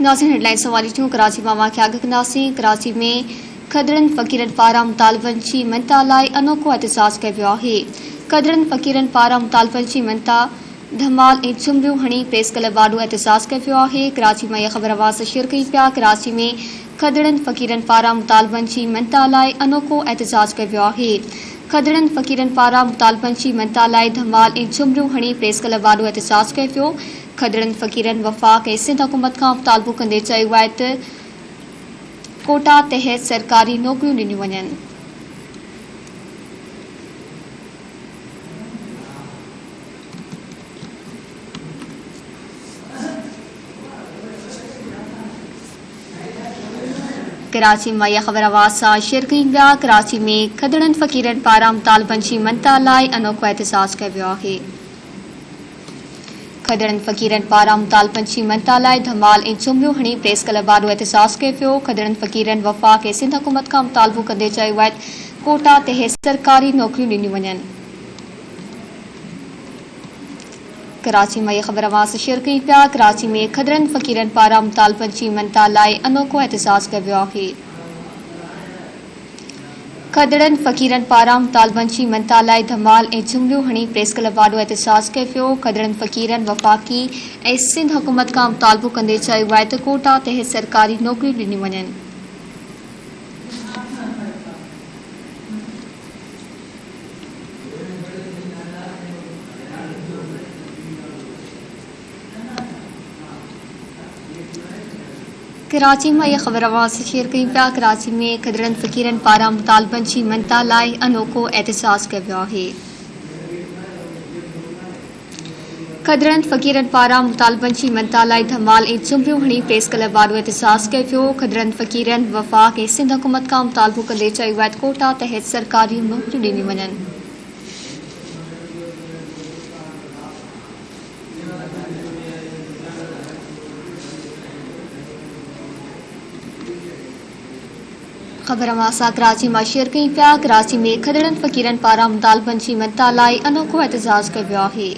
नाज़रीन हेडलाइन सवारी थी कराची में वाक़िया गकनासी कराची में खदरन फ़कीरन पारां मुतालबन जी मनता लाइ अनोखो एहतजाज कयो वियो आहे। खदरन फ़कीरन पारां मुतालबन जी मनता धमाल ऐं झुमरियूं हणी प्रेस क्लब वाॾो एहतजाज कयो वियो आहे। कराची में इहा ख़बर आवाज़ शेयर कई पिया। कराची में खदरन फ़कीरन पारां मुतालबन जी मनता लाइ अनोखो एहतजाज कयो वियो आहे। खदरन फ़कीरन पारां मुतालबन जी मनता लाइ धमाल ऐं झुमरियूं हणी प्रेस क्लब वाॾो एहतजाज कयो वियो। खदरन फ़कीरन वफ़ाक़ ऐं सिंध हुकूमत खां मुतालबो कंदे चयो आहे त कोटा तहत सरकारी नौकरियूं ॾिनियूं वञनि। कराची में इहा ख़बर आवाज़ सां शेयर कई विया। कराची में खदड़न फ़कीरन पारां मुतालबन जी मनता लाइ अनोखो एहतजाज कयो वियो आहे। खदड़न फ़कीरन पारां मुतालबन जी मनता लाइ धमाल ऐं झुमरियूं हणी प्रेस क्लब वाॾो एहतजाज कयो वियो। खदड़न फ़कीरन वफ़ाक़ ऐं सिंध हुकूमत खां मुतालबो कंदे चयो आहे कोटा तहत सरकारी नौकरियूं ॾिनियूं वञनि। कराची में इहा ख़बर आवाज़ शेयर कई पिया। कराची में खदड़न फ़कीरन पारां मुतालबन जी मनता लाइ अनोखो एहतजाज कयो वियो आहे। खदड़न फ़कीरन पारां मुतालबन जी मनता लाइ धमाल ऐं झुमरियूं हणी प्रेस क्लब वाॾो एहतजाज कयो वियो। खदड़न फ़कीरन वफ़ाक़ी ऐं सिंध हुकूमत खां मुतालबो कंदे चयो आहे त कोटा तहत सरकारी नौकरियूं ॾिनियूं वञनि। कराची में इहा ख़बर आवाज़ शेयर कई पिया। कराची में खदड़न फ़कीरन पारां मुतालबन जी मनता लाइ अनोखो एहतजाज कयो वियो आहे। खदड़न फ़कीरन पारां मुतालबन जी मनता लाइ धमाल ऐं झुमरियूं हणी प्रेस क्लब वाॾो एहतजाज कयो वियो। खदड़न फ़कीरन वफ़ाक़ ऐं सिंध हुकूमत खां मुतालबो कंदे चयो आहे कोटा तहत सरकारी नौकरियूं ॾिनियूं वञनि। ख़बर आवाज़ कराची में शेयर कई पिया। कराची में खदड़न फ़कीरन पारां मुतालबन जी मनता लाइ अनोखो एहतजाज कयो वियो आहे।